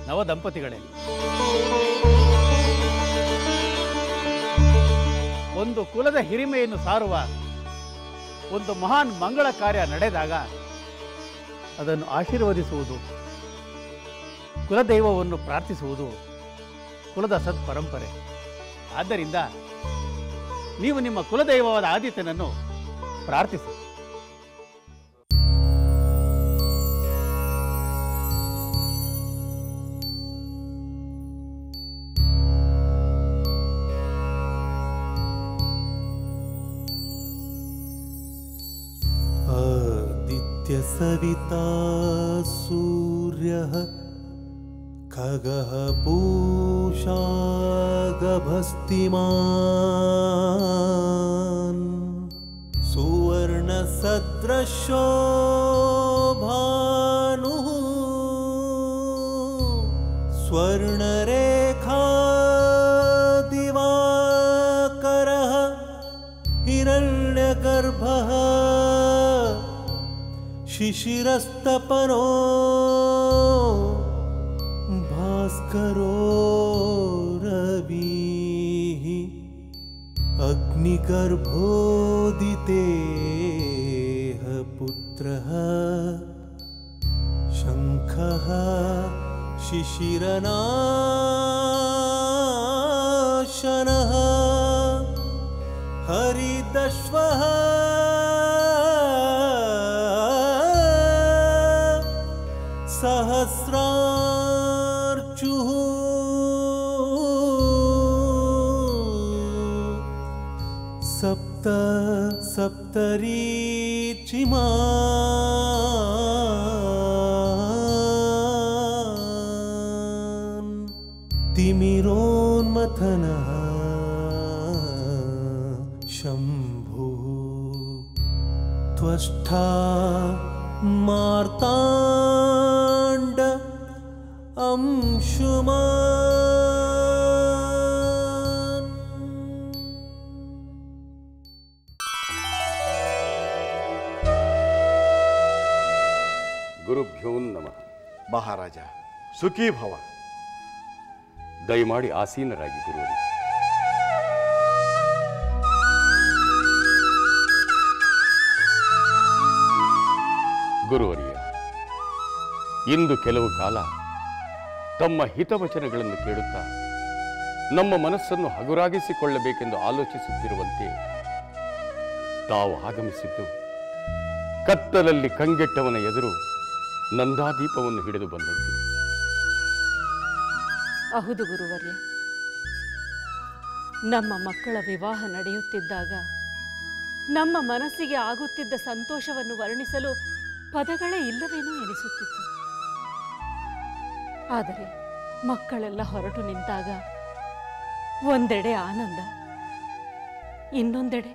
J: ನವ ದಂಪತಿಗಳೇ, ಒಂದು ಕುಲದ ಹಿರಿಮೆಯನ್ನು ಸಾರುವ ಒಂದು ಮಹಾನ್ ಮಂಗಳ ಕಾರ್ಯ ನಡೆದಾಗ ಅದನ್ನು ಆಶೀರ್ವದಿಸುವುದು, ಕುಲದೈವವನ್ನು ಪ್ರಾರ್ಥಿಸುವುದು ಕುಲದ ಸತ್ಪರಂಪರೆ. ಆದ್ದರಿಂದ ನೀವು ನಿಮ್ಮ ಕುಲದೈವವಾದ ಆದಿತ್ಯನನ್ನು ಪ್ರಾರ್ಥಿಸಿ.
M: सविता सूर्यः खगः पूषा गभस्तिमान् सुवर्णसदृशो भानुः स्वर्णरेखा दिवाकरः हिरण्यगर्भः शिशिरस्तपनो भास्करो रविः अग्निगर्भोदितेः पुत्रः शङ्खः शिशिरनाशनः हरिदश्वः सहस्रार्चुः सप्त सप्तरीचिमान् तिमिरोन्मथनः शम्भुः त्वष्टा मार्ताण्ड अंशुमान्।
K: ಗುರುಭ್ಯೋ ನಮಃ.
H: ಮಹಾರಾಜ, ಸುಖೀ ಭವ.
K: ದಯಮಾಡಿ ಆಸೀನರಾಗಿ ಗುರುವರಿ. ಗುರುವರಿಯ, ಇಂದು ಕೆಲವು ಕಾಲ ತಮ್ಮ ಹಿತವಚನಗಳನ್ನು ಕೇಳುತ್ತಾ ನಮ್ಮ ಮನಸ್ಸನ್ನು ಹಗುರಾಗಿಸಿಕೊಳ್ಳಬೇಕೆಂದು ಆಲೋಚಿಸುತ್ತಿರುವಂತೆ ತಾವು ಆಗಮಿಸಿದ್ದು ಕತ್ತಲಲ್ಲಿ ಕಂಗೆಟ್ಟವನ ಎದುರು ನಂದಾದೀಪವನ್ನು ಹಿಡಿದು ಬಂದಂತಿದೆ.
E: ಹೌದು ಗುರುವರ್ಯ, ನಮ್ಮ ಮಕ್ಕಳ ವಿವಾಹ ನಡೆಯುತ್ತಿದ್ದಾಗ ನಮ್ಮ ಮನಸ್ಸಿಗೆ ಆಗುತ್ತಿದ್ದ ಸಂತೋಷವನ್ನು ವರ್ಣಿಸಲು ಪದಗಳೇ ಇಲ್ಲವೇನೋ ಎನಿಸುತ್ತಿತ್ತು. ಆದರೆ ಮಕ್ಕಳೆಲ್ಲ ಹೊರಟು ನಿಂತಾಗ ಒಂದೆಡೆ ಆನಂದ, ಇನ್ನೊಂದೆಡೆ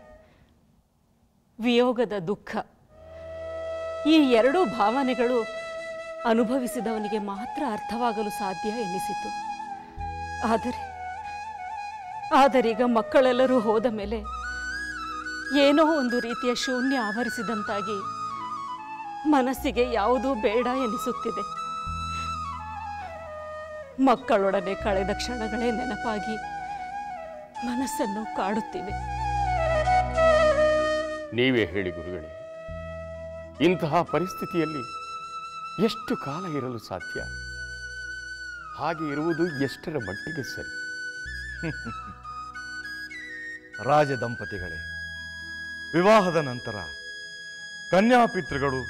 E: ವಿಯೋಗದ ದುಃಖ. ಈ ಎರಡೂ ಭಾವನೆಗಳು ಅನುಭವಿಸಿದವನಿಗೆ ಮಾತ್ರ ಅರ್ಥವಾಗಲು ಸಾಧ್ಯ ಎನಿಸಿತು. ಆದರೀಗ ಮಕ್ಕಳೆಲ್ಲರೂ ಹೋದ ಮೇಲೆ ಏನೋ ಒಂದು ರೀತಿಯ ಶೂನ್ಯ ಆವರಿಸಿದಂತಾಗಿ ಮನಸ್ಸಿಗೆ ಯಾವುದೂ ಬೇಡ ಎನಿಸುತ್ತಿದೆ. ಮಕ್ಕಳೊಡನೆ ಕಳೆದ ಕ್ಷಣಗಳೇ ನೆನಪಾಗಿ ಮನಸ್ಸನ್ನು ಕಾಡುತ್ತಿವೆ.
K: ನೀವೇ ಹೇಳಿ ಗುರುಗಳೇ, ಇಂತಹ ಪರಿಸ್ಥಿತಿಯಲ್ಲಿ ಎಷ್ಟು ಕಾಲ ಇರಲು ಸಾಧ್ಯ? ಹಾಗೆ ಇರುವುದು ಎಷ್ಟರ ಮಟ್ಟಿಗೆ ಸರಿ?
C: ರಾಜದಂಪತಿಗಳೇ, ವಿವಾಹದ ನಂತರ ಕನ್ಯಾಪಿತೃಗಳು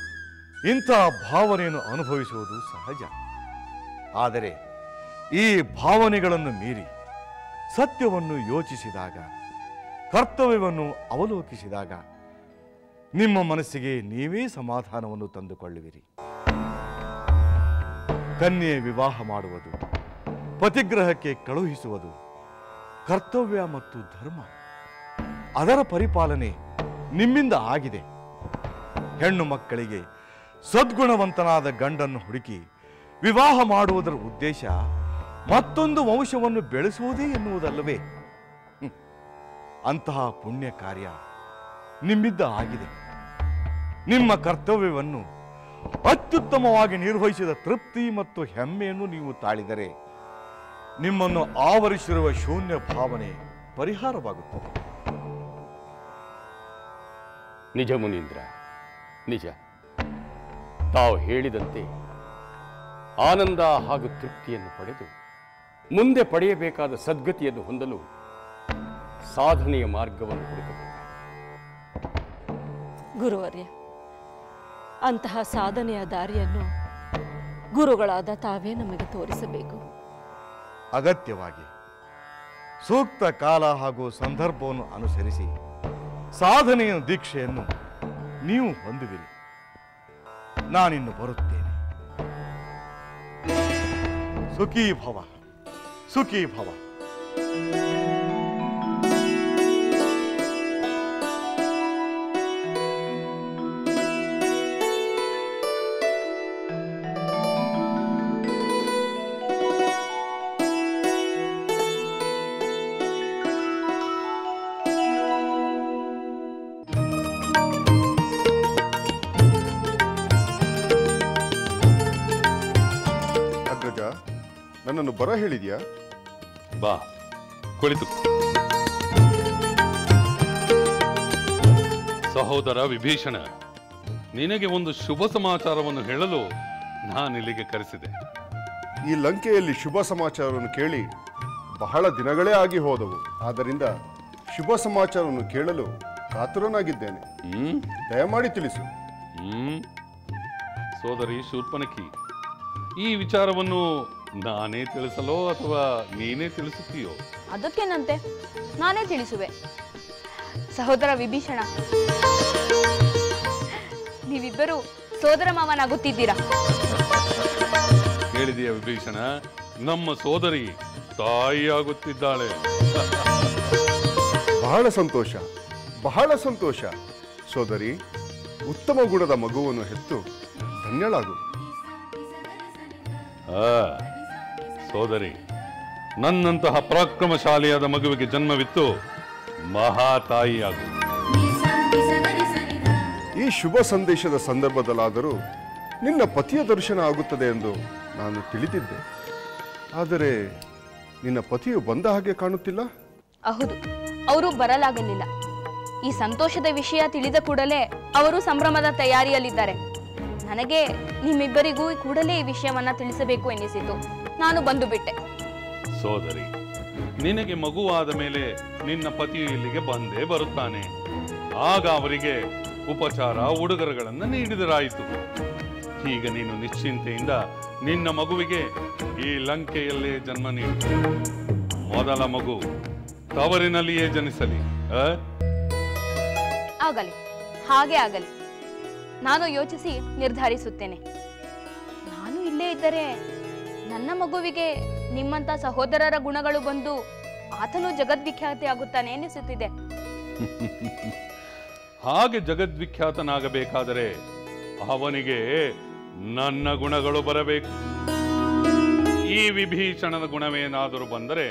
C: ಇಂತಹ ಭಾವನೆಯನ್ನು ಅನುಭವಿಸುವುದು ಸಹಜ. ಆದರೆ ಈ ಭಾವನೆಗಳನ್ನು ಮೀರಿ ಸತ್ಯವನ್ನು ಯೋಚಿಸಿದಾಗ, ಕರ್ತವ್ಯವನ್ನು ಅವಲೋಕಿಸಿದಾಗ ನಿಮ್ಮ ಮನಸ್ಸಿಗೆ ನೀವೇ ಸಮಾಧಾನವನ್ನು ತಂದುಕೊಳ್ಳುವಿರಿ. ಕನ್ಯೆ ವಿವಾಹ ಮಾಡುವುದು, ಪತಿಗ್ರಹಕ್ಕೆ ಕಳುಹಿಸುವುದು ಕರ್ತವ್ಯ ಮತ್ತು ಧರ್ಮ. ಅದರ ಪರಿಪಾಲನೆ ನಿಮ್ಮಿಂದ ಆಗಿದೆ. ಹೆಣ್ಣು ಮಕ್ಕಳಿಗೆ ಸದ್ಗುಣವಂತನಾದ ಗಂಡನ್ನು ಹುಡುಕಿ ವಿವಾಹ ಮಾಡುವುದರ ಉದ್ದೇಶ ಮತ್ತೊಂದು ವಂಶವನ್ನು ಬೆಳೆಸುವುದೇ ಎನ್ನುವುದಲ್ಲವೇ? ಅಂತಹ ಪುಣ್ಯ ಕಾರ್ಯ ನಿಮ್ಮಿಂದ ಆಗಿದೆ. ನಿಮ್ಮ ಕರ್ತವ್ಯವನ್ನು
H: ಅತ್ಯುತ್ತಮವಾಗಿ ನಿರ್ವಹಿಸಿದ ತೃಪ್ತಿ ಮತ್ತು ಹೆಮ್ಮೆಯನ್ನು ನೀವು ತಾಳಿದರೆ ನಿಮ್ಮನ್ನು ಆವರಿಸಿರುವ ಶೂನ್ಯ ಭಾವನೆ ಪರಿಹಾರವಾಗುತ್ತದೆ.
K: ನಿಜ ಮುನೀಂದ್ರ, ನಿಜ. ತಾವು ಹೇಳಿದಂತೆ ಆನಂದ ಹಾಗೂ ತೃಪ್ತಿಯನ್ನು ಪಡೆದು ಮುಂದೆ ಪಡೆಯಬೇಕಾದ ಸದ್ಗತಿಯನ್ನು ಹೊಂದಲು ಸಾಧನೆಯ ಮಾರ್ಗವನ್ನು ಹುಡುಕಬೇಕು.
E: ಗುರುವರ್ಯ, ಅಂತಹ ಸಾಧನೆಯ ದಾರಿಯನ್ನು ಗುರುಗಳಾದ ತಾವೇ ನಮಗೆ ತೋರಿಸಬೇಕು.
H: ಅಗತ್ಯವಾಗಿ ಸೂಕ್ತ ಕಾಲ ಹಾಗೂ ಸಂದರ್ಭವನ್ನು ಅನುಸರಿಸಿ ಸಾಧನೆಯ ದೀಕ್ಷೆಯನ್ನು ನೀವು ಹೊಂದುವಿರಿ. ನಾನಿನ್ನು ಬರುತ್ತೇನೆ. ಸುಖೀ ಭವ, ಸುಖೀ ಭವ.
I: ನನ್ನನ್ನು ಬರ ಹೇಳಿದ್ಯಾ?
G: ಬಾ, ಕುಳಿತು. ಸಹೋದರ ವಿಭೀಷಣ, ನಿನಗೆ ಒಂದು ಶುಭ ಸಮಾಚಾರವನ್ನು ಹೇಳಲು ನಾನಿಲ್ಲಿಗೆ ಕರೆಸಿದೆ.
I: ಈ ಲಂಕೆಯಲ್ಲಿ ಶುಭ ಸಮಾಚಾರವನ್ನು ಕೇಳಿ ಬಹಳ ದಿನಗಳೇ ಆಗಿ ಹೋದವು. ಆದ್ದರಿಂದ ಶುಭ ಸಮಾಚಾರವನ್ನು ಕೇಳಲು ಕಾತುರನಾಗಿದ್ದೇನೆ. ದಯಮಾಡಿ ತಿಳಿಸು.
G: ಸೋದರಿ ಶೂರ್ಪನಖಿ, ಈ ವಿಚಾರವನ್ನು ನಾನೇ ತಿಳಿಸಲೋ ಅಥವಾ ನೀನೇ ತಿಳಿಸುತ್ತೀಯೋ?
F: ಅದಕ್ಕೇನಂತೆ, ನಾನೇ ತಿಳಿಸುವೆ. ಸಹೋದರ ವಿಭೀಷಣ, ನೀವಿಬ್ಬರು ಸೋದರ ಮಾವನಾಗುತ್ತಿದ್ದೀರಾ.
G: ಕೇಳಿದೆಯಾ ವಿಭೀಷಣ? ನಮ್ಮ ಸೋದರಿ ತಾಯಿಯಾಗುತ್ತಿದ್ದಾಳೆ.
I: ಬಹಳ ಸಂತೋಷ, ಬಹಳ ಸಂತೋಷ. ಸೋದರಿ, ಉತ್ತಮ ಗುಣದ ಮಗುವನ್ನು ಹೆತ್ತು ಧನ್ಯಳಾಗು.
G: ಸೋದರಿ, ನನ್ನಂತಹ ಪರಾಕ್ರಮಶಾಲಿಯಾದ ಮಗುವಿಗೆ ಜನ್ಮವಿತ್ತು ಮಹಾತಾಯಿಯಾಗು.
I: ಈ ಶುಭ ಸಂದೇಶದ ಸಂದರ್ಭದಲ್ಲಾದರೂ ನಿನ್ನ ಪತಿಯ ದರ್ಶನ ಆಗುತ್ತದೆ ಎಂದು ನಾನು ತಿಳಿದಿದ್ದೆ. ಆದರೆ ನಿನ್ನ ಪತಿಯು ಬಂದ ಹಾಗೆ ಕಾಣುತ್ತಿಲ್ಲ.
F: ಹೌದು, ಅವರು ಬರಲಾಗಲಿಲ್ಲ. ಈ ಸಂತೋಷದ ವಿಷಯ ತಿಳಿದ ಕೂಡಲೇ ಅವರು ಸಂಭ್ರಮದ ತಯಾರಿಯಲ್ಲಿದ್ದಾರೆ. ನನಗೆ ನಿಮ್ಮಿಬ್ಬರಿಗೂ ಕೂಡಲೇ ಈ ವಿಷಯವನ್ನ ತಿಳಿಸಬೇಕು ಎನ್ನಿಸಿತು. ನಾನು ಬಂದು ಬಿಟ್ಟೆ.
G: ಸೋದರಿ, ನಿನಗೆ ಮಗುವಾದ ಮೇಲೆ ನಿನ್ನ ಪತಿಯು ಇಲ್ಲಿಗೆ ಬಂದೇ ಬರುತ್ತಾನೆ. ಆಗ ಅವರಿಗೆ ಉಪಚಾರ ಉಡುಗೊರೆಗಳನ್ನು ನೀಡಿದರಾಯಿತು. ಈಗ ನೀನು ನಿಶ್ಚಿಂತೆಯಿಂದ ನಿನ್ನ ಮಗುವಿಗೆ ಈ ಲಂಕೆಯಲ್ಲೇ ಜನ್ಮ ನೀಡು. ಮೊದಲ ಮಗು ತವರಿನಲ್ಲಿಯೇ ಜನಿಸಲಿ.
F: ಆಗಲಿ, ಹಾಗೆ ಆಗಲಿ. ನಾನು ಯೋಚಿಸಿ ನಿರ್ಧರಿಸುತ್ತೇನೆ. ನಾನು ಇಲ್ಲೇ ಇದ್ದರೆ ನನ್ನ ಮಗುವಿಗೆ ನಿಮ್ಮಂತ ಸಹೋದರರ ಗುಣಗಳು ಬಂದು ಆತನು ಜಗದ್ವಿಖ್ಯಾತಿ ಆಗುತ್ತಾನೆ ಎನಿಸುತ್ತಿದೆ.
G: ಹಾಗೆ ಜಗದ್ವಿಖ್ಯಾತನಾಗಬೇಕಾದರೆ ಅವನಿಗೆ ನನ್ನ ಗುಣಗಳು ಬರಬೇಕು. ಈ ವಿಭೀಷಣನ ಗುಣವೇನಾದರೂ ಬಂದರೆ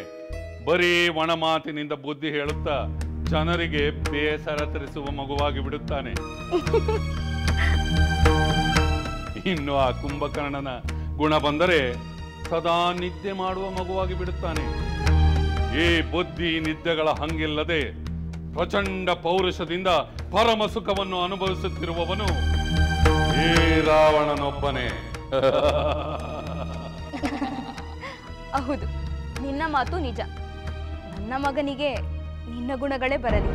G: ಬರೀ ಒಣ ಮಾತಿನಿಂದ ಬುದ್ಧಿ ಹೇಳುತ್ತಾ ಜನರಿಗೆ ಬೇಸರ ತರಿಸುವ ಮಗುವಾಗಿ ಬಿಡುತ್ತಾನೆ. ಇನ್ನು ಆ ಕುಂಭಕರ್ಣನ ಗುಣ ಬಂದರೆ ಸದಾ ನಿದ್ದೆ ಮಾಡುವ ಮಗುವಾಗಿ ಬಿಡುತ್ತಾನೆ. ಈ ಬುದ್ಧಿ ನಿದ್ದೆಗಳ ಹಂಗಿಲ್ಲದೆ ಪ್ರಚಂಡ ಪೌರುಷದಿಂದ ಪರಮ ಸುಖವನ್ನು ಅನುಭವಿಸುತ್ತಿರುವವನು ಈ ರಾವಣನೊಬ್ಬನೇ.
F: ಹೌದು, ನಿನ್ನ ಮಾತು ನಿಜ. ನನ್ನ ಮಗನಿಗೆ ನಿನ್ನ ಗುಣಗಳೇ ಬರಲಿ.